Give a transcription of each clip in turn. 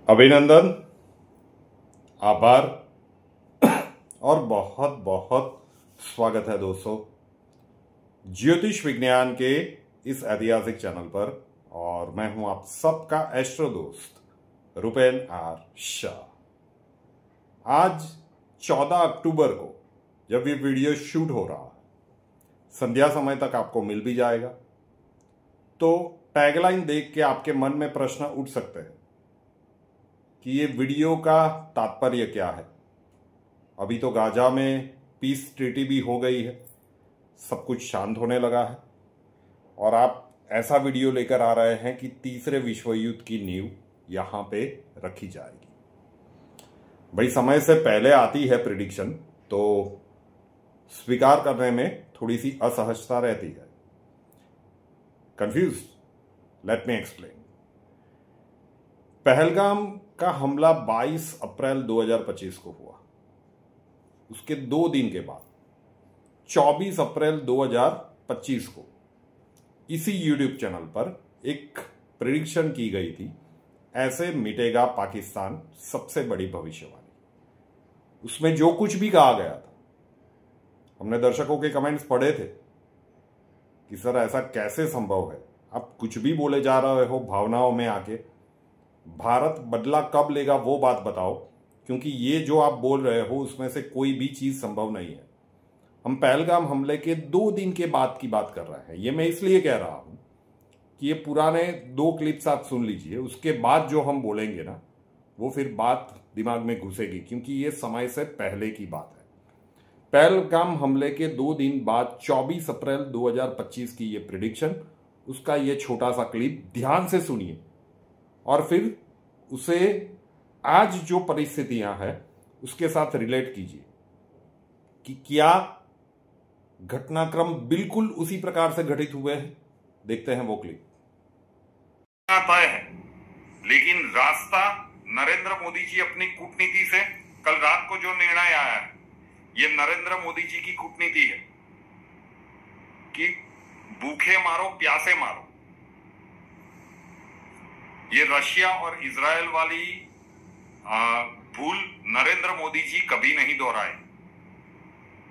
अभिनंदन, आभार और बहुत बहुत स्वागत है दोस्तों ज्योतिष विज्ञान के इस ऐतिहासिक चैनल पर। और मैं हूं आप सबका एस्ट्रो दोस्त रुपेन आर शाह। आज 14 अक्टूबर को जब ये वीडियो शूट हो रहा है, संध्या समय तक आपको मिल भी जाएगा। तो टैगलाइन देख के आपके मन में प्रश्न उठ सकते हैं कि ये वीडियो का तात्पर्य क्या है। अभी तो गाजा में पीस ट्रीटी भी हो गई है, सब कुछ शांत होने लगा है और आप ऐसा वीडियो लेकर आ रहे हैं कि तीसरे विश्व युद्ध की नींव यहां पे रखी जाएगी। भाई, समय से पहले आती है प्रिडिक्शन तो स्वीकार करने में थोड़ी सी असहजता रहती है। Confuse? Let me explain. Pahalgam का हमला 22 अप्रैल 2025 को हुआ। उसके 2 दिन के बाद 24 अप्रैल 2025 को इसी यूट्यूब चैनल पर एक प्रेडिक्शन की गई थी, ऐसे मिटेगा पाकिस्तान, सबसे बड़ी भविष्यवाणी। उसमें जो कुछ भी कहा गया था, हमने दर्शकों के कमेंट्स पढ़े थे कि सर ऐसा कैसे संभव है, आप कुछ भी बोले जा रहे हो भावनाओं में आके। भारत बदला कब लेगा वो बात बताओ, क्योंकि ये जो आप बोल रहे हो उसमें से कोई भी चीज संभव नहीं है। हम पहलगाम हमले के 2 दिन के बाद की बात कर रहे हैं। ये मैं इसलिए कह रहा हूं कि ये पुराने 2 क्लिप्स आप सुन लीजिए, उसके बाद जो हम बोलेंगे ना वो फिर बात दिमाग में घुसेगी, क्योंकि ये समय से पहले की बात है। पहलगाम हमले के 2 दिन बाद 24 अप्रैल 2025 की ये प्रिडिक्शन, उसका ये छोटा सा क्लिप ध्यान से सुनिए और फिर उसे आज जो परिस्थितियां हैं उसके साथ रिलेट कीजिए कि क्या घटनाक्रम बिल्कुल उसी प्रकार से घटित हुए हैं। देखते हैं वो क्लिप। तय है, लेकिन रास्ता नरेंद्र मोदी जी अपनी कूटनीति से, कल रात को जो निर्णय आया है ये नरेंद्र मोदी जी की कूटनीति है कि भूखे मारो प्यासे मारो। ये रशिया और इजराइल वाली भूल नरेंद्र मोदी जी कभी नहीं दोहराए,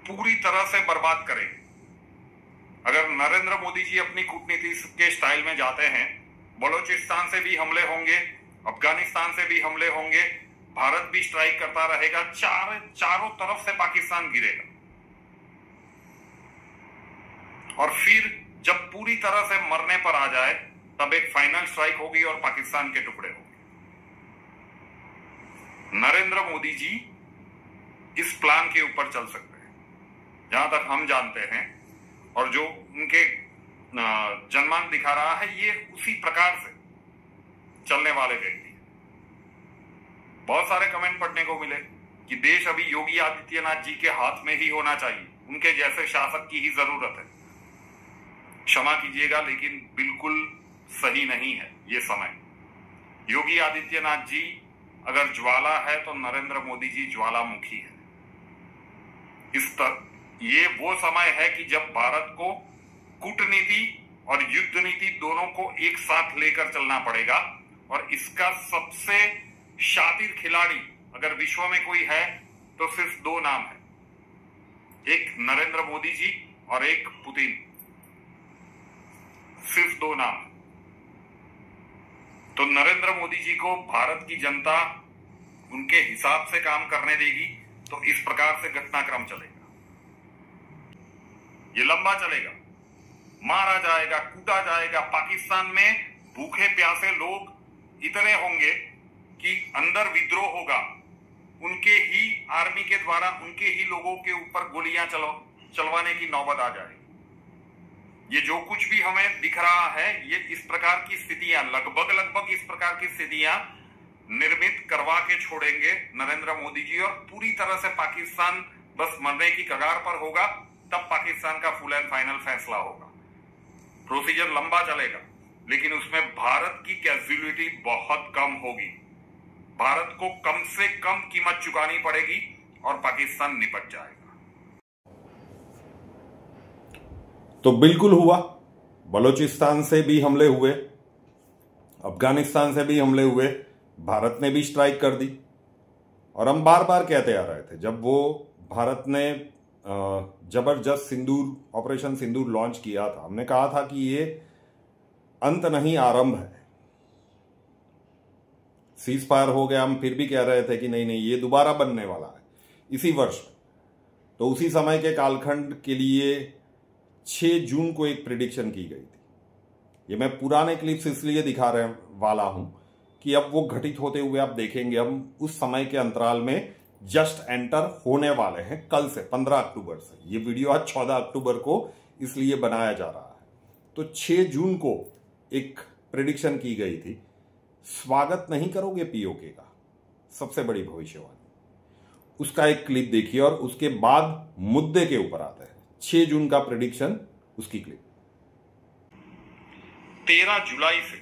पूरी तरह से बर्बाद करेंगे। अगर नरेंद्र मोदी जी अपनी कूटनीति के स्टाइल में जाते हैं, बलोचिस्तान से भी हमले होंगे, अफगानिस्तान से भी हमले होंगे, भारत भी स्ट्राइक करता रहेगा, चारों तरफ से पाकिस्तान गिरेगा और फिर जब पूरी तरह से मरने पर आ जाए तब एक फाइनल स्ट्राइक होगी और पाकिस्तान के टुकड़े होंगे। नरेंद्र मोदी जी इस प्लान के ऊपर चल सकते हैं जहां तक हम जानते हैं, और जो उनके जनमान दिखा रहा है ये उसी प्रकार से चलने वाले व्यक्ति। बहुत सारे कमेंट पढ़ने को मिले कि देश अभी योगी आदित्यनाथ जी के हाथ में ही होना चाहिए, उनके जैसे शासक की ही जरूरत है। क्षमा कीजिएगा, लेकिन बिल्कुल सही नहीं है ये समय। योगी आदित्यनाथ जी अगर ज्वाला है तो नरेंद्र मोदी जी ज्वालामुखी है। ये वो समय है कि जब भारत को कूटनीति और युद्ध नीति दोनों को एक साथ लेकर चलना पड़ेगा। और इसका सबसे शातिर खिलाड़ी अगर विश्व में कोई है तो सिर्फ 2 नाम है, एक नरेंद्र मोदी जी और एक पुतिन। सिर्फ 2 नाम। तो नरेंद्र मोदी जी को भारत की जनता उनके हिसाब से काम करने देगी तो इस प्रकार से घटनाक्रम चलेगा। ये लंबा चलेगा, मारा जाएगा, कूटा जाएगा। पाकिस्तान में भूखे प्यासे लोग इतने होंगे कि अंदर विद्रोह होगा, उनके ही आर्मी के द्वारा उनके ही लोगों के ऊपर गोलियां चलवाने की नौबत आ जाएगी। ये जो कुछ भी हमें दिख रहा है, ये इस प्रकार की स्थितियां, लगभग इस प्रकार की स्थितियां निर्मित करवा के छोड़ेंगे नरेंद्र मोदी जी। और पूरी तरह से पाकिस्तान बस मरने की कगार पर होगा, तब पाकिस्तान का फुल एंड फाइनल फैसला होगा। प्रोसीजर लंबा चलेगा, लेकिन उसमें भारत की कैजुअलिटी बहुत कम होगी। भारत को कम से कम कीमत चुकानी पड़ेगी और पाकिस्तान निपट जाएगा। तो बिल्कुल हुआ, बलोचिस्तान से भी हमले हुए, अफगानिस्तान से भी हमले हुए, भारत ने भी स्ट्राइक कर दी। और हम बार बार कहते आ रहे थे, जब वो भारत ने जबरदस्त सिंदूर, ऑपरेशन सिंदूर लॉन्च किया था, हमने कहा था कि ये अंत नहीं आरंभ है। सीज फायर हो गया, हम फिर भी कह रहे थे कि नहीं नहीं ये दोबारा बनने वाला है इसी वर्ष में। तो उसी समय के कालखंड के लिए 6 जून को एक प्रिडिक्शन की गई थी। ये मैं पुराने क्लिप्स इसलिए दिखा रहे वाला हूं कि अब वो घटित होते हुए आप देखेंगे। हम उस समय के अंतराल में जस्ट एंटर होने वाले हैं कल से, 15 अक्टूबर से। ये वीडियो आज 14 अक्टूबर को इसलिए बनाया जा रहा है। तो 6 जून को एक प्रेडिक्शन की गई थी, स्वागत नहीं करोगे पीओके का, सबसे बड़ी भविष्यवाणी। उसका एक क्लिप देखिए और उसके बाद मुद्दे के ऊपर आते हैं। 6 जून का प्रेडिक्शन, उसकी क्लिप। 13 जुलाई से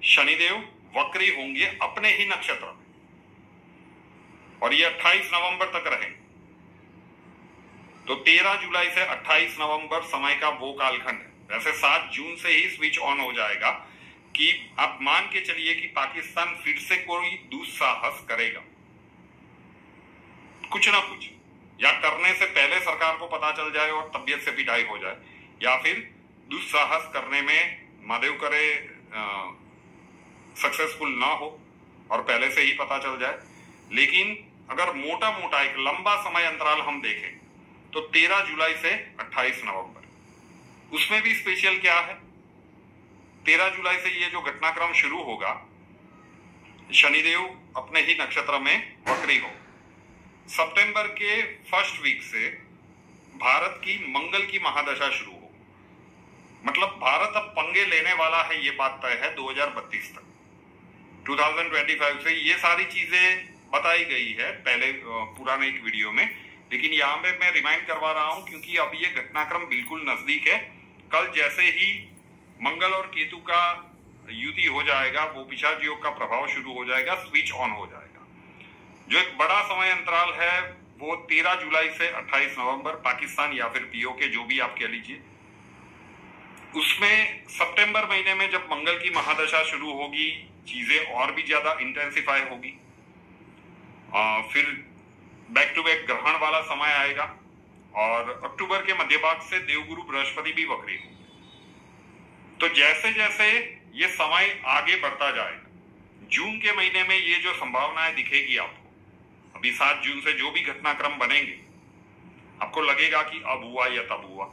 शनिदेव वक्री होंगे अपने ही नक्षत्र में और ये 28 नवंबर तक रहे। तो 13 जुलाई से 28 नवंबर समय का वो कालखंड है। वैसे 7 जून से ही स्विच ऑन हो जाएगा कि आप मान के चलिए कि पाकिस्तान फिर से कोई दुस्साहस करेगा, कुछ ना कुछ, या करने से पहले सरकार को पता चल जाए और तबियत से पिटाई हो जाए, या फिर दुस्साहस करने में महादेव करे सक्सेसफुल ना हो और पहले से ही पता चल जाए। लेकिन अगर मोटा मोटा एक लंबा समय अंतराल हम देखें तो 13 जुलाई से 28 नवंबर, उसमें भी स्पेशल क्या है, 13 जुलाई से ये जो घटनाक्रम शुरू होगा, शनिदेव अपने ही नक्षत्र में वक्री हो। सितंबर के फर्स्ट वीक से भारत की मंगल की महादशा शुरू हो, मतलब भारत अब पंगे लेने वाला है, ये बात तय है 2032 तक। 2025 से ये सारी चीजें बताई गई है पहले पुराने एक वीडियो में, लेकिन यहाँ पे मैं रिमाइंड करवा रहा हूं क्योंकि अब ये घटनाक्रम बिल्कुल नजदीक है। कल जैसे ही मंगल और केतु का युति हो जाएगा, वो पिशाच योग का प्रभाव शुरू हो जाएगा, स्विच ऑन हो जाएगा। जो एक बड़ा समय अंतराल है वो 13 जुलाई से 28 नवंबर, पाकिस्तान या फिर पीओके, जो भी आप कह लीजिए। उसमें सितंबर महीने में जब मंगल की महादशा शुरू होगी, चीजें और भी ज्यादा इंटेंसिफाई होगी। फिर बैक टू बैक ग्रहण वाला समय आएगा और अक्टूबर के मध्य भाग से देवगुरु बृहस्पति भी वक्री होंगे। तो जैसे जैसे ये समय आगे बढ़ता जाएगा, जून के महीने में ये जो संभावनाएं दिखेगी आपको, अभी 7 जून से जो भी घटनाक्रम बनेंगे आपको लगेगा कि अब हुआ या तब हुआ।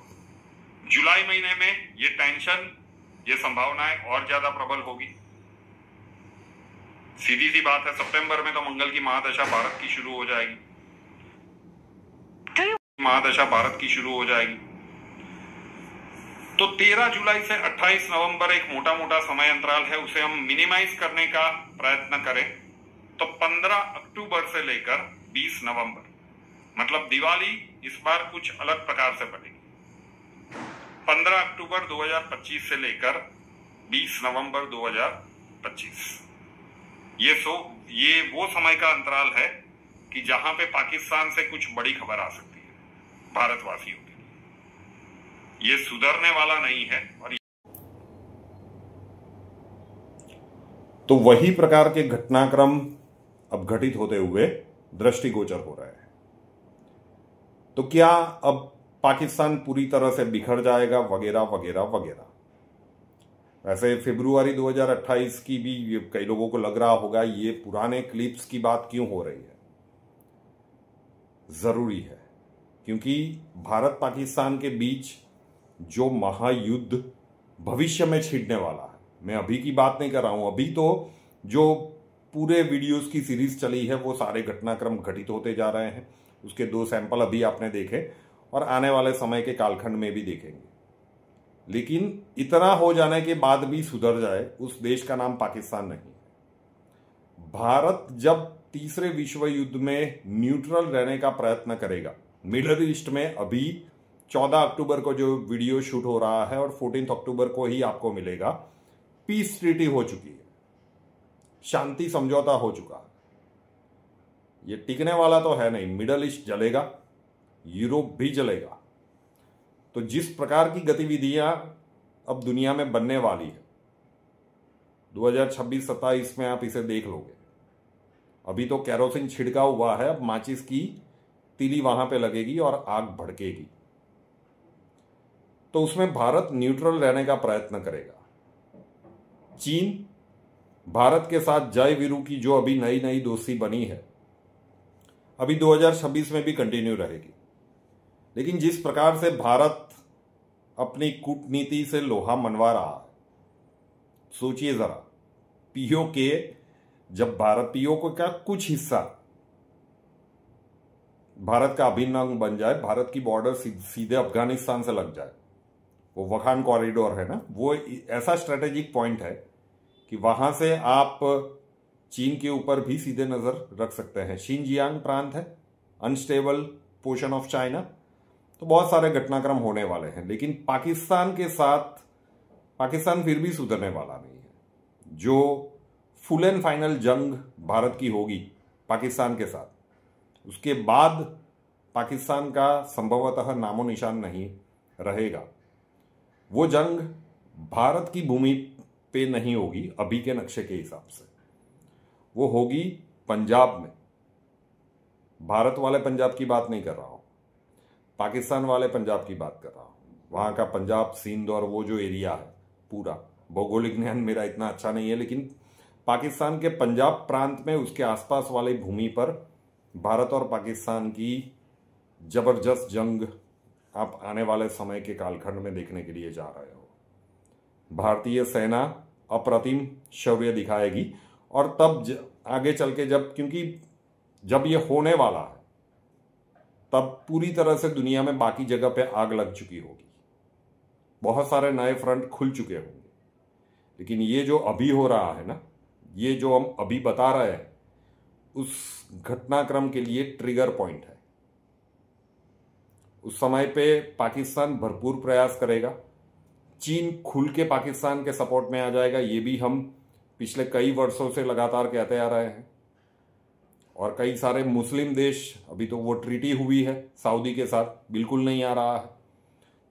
जुलाई महीने में ये टेंशन, ये संभावनाएं और ज्यादा प्रबल होगी। सीधी सी बात है, सितंबर में तो मंगल की महादशा भारत की शुरू हो जाएगी, महादशा भारत की शुरू हो जाएगी। तो 13 जुलाई से 28 नवंबर एक मोटा मोटा समय अंतराल है, उसे हम मिनिमाइज करने का प्रयत्न करें तो 15 अक्टूबर से लेकर 20 नवंबर, मतलब दिवाली इस बार कुछ अलग प्रकार से पड़ेगी। 15 अक्टूबर 2025 से लेकर 20 नवंबर 2025, ये वो समय का अंतराल है कि जहां पे पाकिस्तान से कुछ बड़ी खबर आ सकती है भारतवासियों के लिए। ये सुधरने वाला नहीं है। और तो वही प्रकार के घटनाक्रम अब घटित होते हुए दृष्टिगोचर हो रहे हैं। तो क्या अब पाकिस्तान पूरी तरह से बिखर जाएगा, वगैरह वगैरह वगैरह। वैसे फरवरी 2028 की भी कई लोगों को लग रहा होगा ये पुराने क्लिप्स की बात क्यों हो रही है। जरूरी है क्योंकि भारत पाकिस्तान के बीच जो महायुद्ध भविष्य में छिड़ने वाला है, मैं अभी की बात नहीं कर रहा हूं, अभी तो जो पूरे वीडियोस की सीरीज चली है वो सारे घटनाक्रम घटित होते जा रहे हैं। उसके 2 सैंपल अभी आपने देखे और आने वाले समय के कालखंड में भी देखेंगे। लेकिन इतना हो जाने के बाद भी सुधर जाए, उस देश का नाम पाकिस्तान नहीं। भारत जब तीसरे विश्व युद्ध में न्यूट्रल रहने का प्रयत्न करेगा, मिडल ईस्ट में अभी 14 अक्टूबर को जो वीडियो शूट हो रहा है और 14 अक्टूबर को ही आपको मिलेगा, पीस ट्रीटी हो चुकी है, शांति समझौता हो चुका। ये टिकने वाला तो है नहीं, मिडल ईस्ट जलेगा, यूरोप भी जलेगा। तो जिस प्रकार की गतिविधियां अब दुनिया में बनने वाली है, 2026-27 में आप इसे देख लोगे। अभी तो कैरोसिन छिड़का हुआ है, अब माचिस की तीली वहां पे लगेगी और आग भड़केगी। तो उसमें भारत न्यूट्रल रहने का प्रयत्न करेगा। चीन, भारत के साथ जय वीरू की जो अभी नई नई दोस्ती बनी है, अभी 2026 में भी कंटिन्यू रहेगी। लेकिन जिस प्रकार से भारत अपनी कूटनीति से लोहा मनवा रहा है, सोचिए जरा, पीओके जब भारत पीओके का कुछ हिस्सा भारत का अभिन्न अंग बन जाए, भारत की बॉर्डर सीधे अफगानिस्तान से लग जाए, वो वखान कॉरिडोर है ना, वो ऐसा स्ट्रेटेजिक पॉइंट है कि वहां से आप चीन के ऊपर भी सीधे नजर रख सकते हैं। शिनजियांग प्रांत है, अनस्टेबल पोर्शन ऑफ चाइना। तो बहुत सारे घटनाक्रम होने वाले हैं। लेकिन पाकिस्तान के साथ पाकिस्तान फिर भी सुधरने वाला नहीं है। जो फुल एंड फाइनल जंग भारत की होगी पाकिस्तान के साथ, उसके बाद पाकिस्तान का संभवतः नामो निशान नहीं रहेगा। वो जंग भारत की भूमि पे नहीं होगी अभी के नक्शे के हिसाब से, वो होगी पंजाब में। भारत वाले पंजाब की बात नहीं कर रहा हूं, पाकिस्तान वाले पंजाब की बात कर रहा हूं। वहां का पंजाब, सिंध और वो जो एरिया है पूरा, भौगोलिक ज्ञान मेरा इतना अच्छा नहीं है, लेकिन पाकिस्तान के पंजाब प्रांत में उसके आसपास वाली भूमि पर भारत और पाकिस्तान की जबरदस्त जंग आप आने वाले समय के कालखंड में देखने के लिए जा रहे हो। भारतीय सेना अप्रतिम शौर्य दिखाएगी और तब आगे चल के क्योंकि जब ये होने वाला है, तब पूरी तरह से दुनिया में बाकी जगह पे आग लग चुकी होगी, बहुत सारे नए फ्रंट खुल चुके होंगे। लेकिन ये जो अभी हो रहा है ना, ये जो हम अभी बता रहे हैं, उस घटनाक्रम के लिए ट्रिगर पॉइंट है। उस समय पे पाकिस्तान भरपूर प्रयास करेगा, चीन खुल के पाकिस्तान के सपोर्ट में आ जाएगा। ये भी हम पिछले कई वर्षों से लगातार कहते आ रहे हैं। और कई सारे मुस्लिम देश, अभी तो वो ट्रीटी हुई है सऊदी के साथ, बिल्कुल नहीं आ रहा है।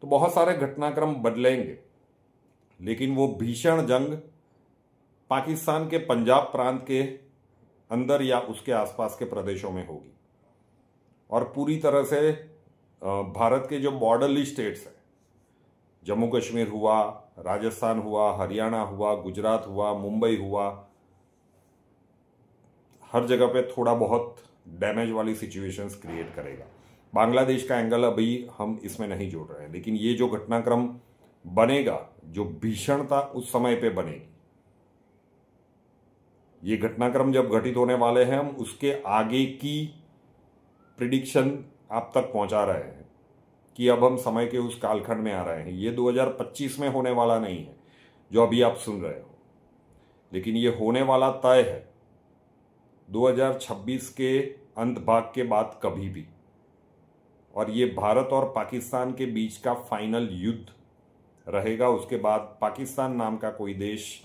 तो बहुत सारे घटनाक्रम बदलेंगे, लेकिन वो भीषण जंग पाकिस्तान के पंजाब प्रांत के अंदर या उसके आसपास के प्रदेशों में होगी। और पूरी तरह से भारत के जो बॉर्डरली स्टेट्स हैं, जम्मू कश्मीर हुआ, राजस्थान हुआ, हरियाणा हुआ, गुजरात हुआ, मुंबई हुआ, हर जगह पे थोड़ा बहुत डैमेज वाली सिचुएशंस क्रिएट करेगा। बांग्लादेश का एंगल अभी हम इसमें नहीं जोड़ रहे हैं, लेकिन ये जो घटनाक्रम बनेगा, जो भीषणता उस समय पे बनेगी, ये घटनाक्रम जब घटित होने वाले हैं, हम उसके आगे की प्रिडिक्शन आप तक पहुंचा रहे हैं कि अब हम समय के उस कालखंड में आ रहे हैं। ये 2025 में होने वाला नहीं है जो अभी आप सुन रहे हो, लेकिन ये होने वाला तय है 2026 के अंत भाग के बाद कभी भी। और ये भारत और पाकिस्तान के बीच का फाइनल युद्ध रहेगा। उसके बाद पाकिस्तान नाम का कोई देश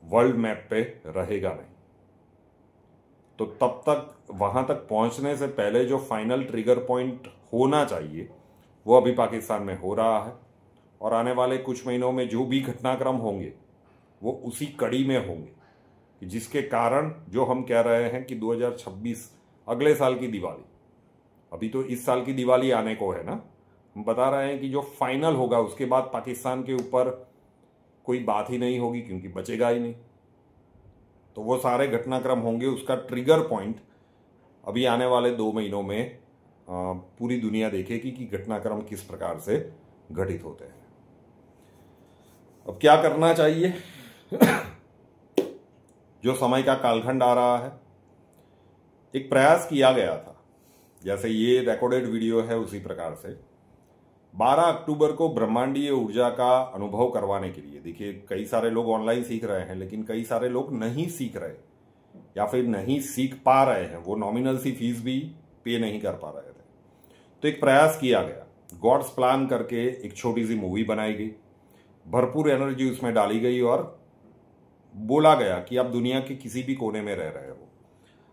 वर्ल्ड मैप पे रहेगा नहीं। तो तब तक, वहां तक पहुंचने से पहले जो फाइनल ट्रिगर पॉइंट होना चाहिए, वो अभी पाकिस्तान में हो रहा है। और आने वाले कुछ महीनों में जो भी घटनाक्रम होंगे, वो उसी कड़ी में होंगे, जिसके कारण जो हम कह रहे हैं कि 2026 अगले साल की दिवाली, अभी तो इस साल की दिवाली आने को है ना, हम बता रहे हैं कि जो फाइनल होगा उसके बाद पाकिस्तान के ऊपर कोई बात ही नहीं होगी, क्योंकि बचेगा ही नहीं। तो वो सारे घटनाक्रम होंगे, उसका ट्रिगर पॉइंट अभी आने वाले 2 महीनों में पूरी दुनिया देखेगी कि घटनाक्रम किस प्रकार से घटित होते हैं। अब क्या करना चाहिए? जो समय का कालखंड आ रहा है, एक प्रयास किया गया था, जैसे ये रिकॉर्डेड वीडियो है उसी प्रकार से 12 अक्टूबर को ब्रह्मांडीय ऊर्जा का अनुभव करवाने के लिए। देखिए, कई सारे लोग ऑनलाइन सीख रहे हैं, लेकिन कई सारे लोग नहीं सीख रहे या फिर नहीं सीख पा रहे हैं, वो नॉमिनल सी फीस भी पे नहीं कर पा रहे थे। तो एक प्रयास किया गया, गॉड्स प्लान करके एक छोटी सी मूवी बनाई गई, भरपूर एनर्जी उसमें डाली गई और बोला गया कि आप दुनिया के किसी भी कोने में रह रहे हो,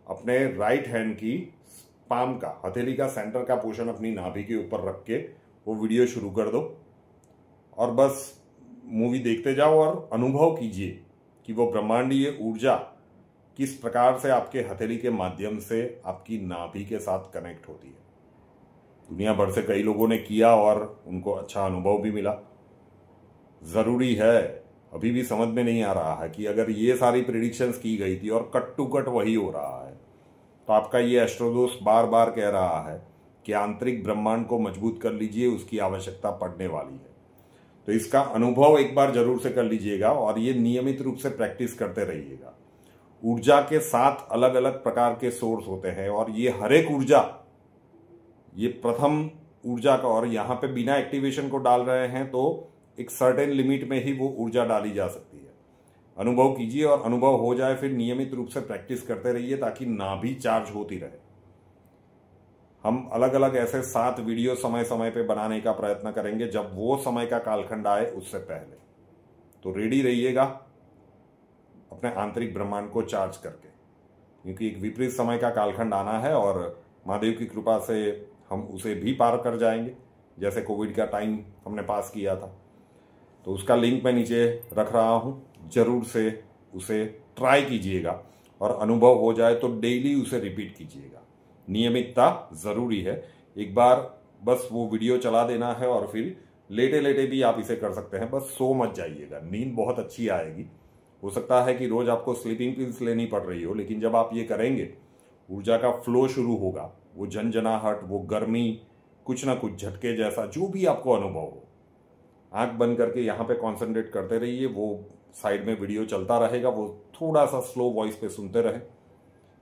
अपने राइट हैंड की पाम का, हथेली का सेंटर का पोर्शन अपनी नाभि के ऊपर रख के वो वीडियो शुरू कर दो और बस मूवी देखते जाओ और अनुभव कीजिए कि वो ब्रह्मांडीय ऊर्जा किस प्रकार से आपके हथेली के माध्यम से आपकी नाभि के साथ कनेक्ट होती है। दुनिया भर से कई लोगों ने किया और उनको अच्छा अनुभव भी मिला। जरूरी है, अभी भी समझ में नहीं आ रहा है कि अगर ये सारी प्रेडिक्शंस की गई थी और कट टू कट वही हो रहा है, तो आपका ये एस्ट्रोदोस्त बार बार कह रहा है कि आंतरिक ब्रह्मांड को मजबूत कर लीजिए, उसकी आवश्यकता पड़ने वाली है। तो इसका अनुभव एक बार जरूर से कर लीजिएगा और ये नियमित रूप से प्रैक्टिस करते रहिएगा। ऊर्जा के 7 अलग अलग प्रकार के सोर्स होते हैं और ये हर एक ऊर्जा, ये प्रथम ऊर्जा का, और यहाँ पे बिना एक्टिवेशन को डाल रहे हैं तो एक सर्टेन लिमिट में ही वो ऊर्जा डाली जा सकती है। अनुभव कीजिए और अनुभव हो जाए फिर नियमित रूप से प्रैक्टिस करते रहिए ताकि नाभि चार्ज होती रहे। हम अलग अलग ऐसे 7 वीडियो समय समय पे बनाने का प्रयत्न करेंगे जब वो समय का कालखंड आए, उससे पहले। तो रेडी रहिएगा अपने आंतरिक ब्रह्मांड को चार्ज करके, क्योंकि एक विपरीत समय का कालखंड आना है और महादेव की कृपा से हम उसे भी पार कर जाएंगे, जैसे कोविड का टाइम हमने पास किया था। तो उसका लिंक मैं नीचे रख रहा हूं, जरूर से उसे ट्राई कीजिएगा और अनुभव हो जाए तो डेली उसे रिपीट कीजिएगा। नियमितता जरूरी है। एक बार बस वो वीडियो चला देना है और फिर लेटे लेटे भी आप इसे कर सकते हैं, बस सो मत जाइएगा, नींद बहुत अच्छी आएगी। हो सकता है कि रोज आपको स्लीपिंग पिल्स लेनी पड़ रही हो, लेकिन जब आप ये करेंगे ऊर्जा का फ्लो शुरू होगा, वो झंझनाहट, वो गर्मी, कुछ ना कुछ झटके जैसा जो भी आपको अनुभव हो, आंख बंद करके यहाँ पे कॉन्सेंट्रेट करते रहिए। वो साइड में वीडियो चलता रहेगा, वो थोड़ा सा स्लो वॉइस पे सुनते रहे।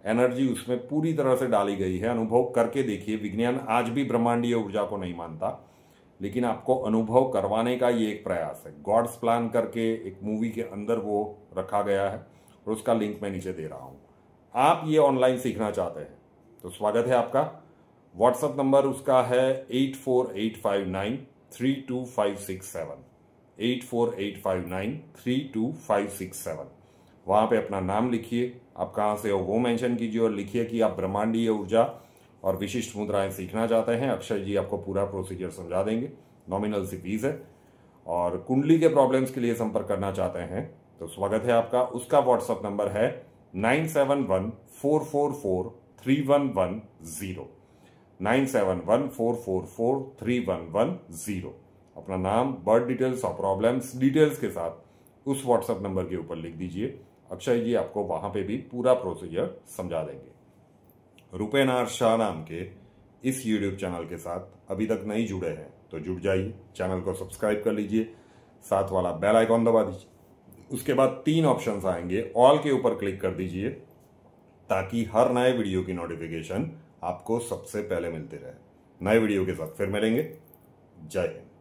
एनर्जी उसमें पूरी तरह से डाली गई है, अनुभव करके देखिए। विज्ञान आज भी ब्रह्मांडीय ऊर्जा को नहीं मानता, लेकिन आपको अनुभव करवाने का ये एक प्रयास है। गॉड्स प्लान करके एक मूवी के अंदर वो रखा गया है और उसका लिंक मैं नीचे दे रहा हूँ। आप ये ऑनलाइन सीखना चाहते हैं तो स्वागत है आपका। व्हाट्सएप नंबर उसका है 8485932567, 8485932567। वहाँ पे अपना नाम लिखिए, आप कहाँ से हो वो मेंशन कीजिए और लिखिए कि आप ब्रह्मांडीय ऊर्जा और विशिष्ट मुद्राएं सीखना चाहते हैं। अक्षय जी आपको पूरा प्रोसीजर समझा देंगे। नॉमिनल सी फीस है। और कुंडली के प्रॉब्लम्स के लिए संपर्क करना चाहते हैं तो स्वागत है आपका। उसका व्हाट्सएप नंबर है 9714443110, 9714443110। अपना नाम, बर्थ डिटेल्स और प्रॉब्लम्स डिटेल्स के साथ उस व्हाट्सएप नंबर के ऊपर लिख दीजिए। अक्षय जी आपको वहां पे भी पूरा प्रोसीजर समझा देंगे। रुपेनार शाह नाम के इस यूट्यूब चैनल के साथ अभी तक नहीं जुड़े हैं तो जुड़ जाइए, चैनल को सब्सक्राइब कर लीजिए, साथ वाला बेल आइकॉन दबा दीजिए। उसके बाद 3 ऑप्शंस आएंगे, ऑल के ऊपर क्लिक कर दीजिए ताकि हर नए वीडियो की नोटिफिकेशन आपको सबसे पहले मिलती रहे। नए वीडियो के साथ फिर मिलेंगे। जय हिंद।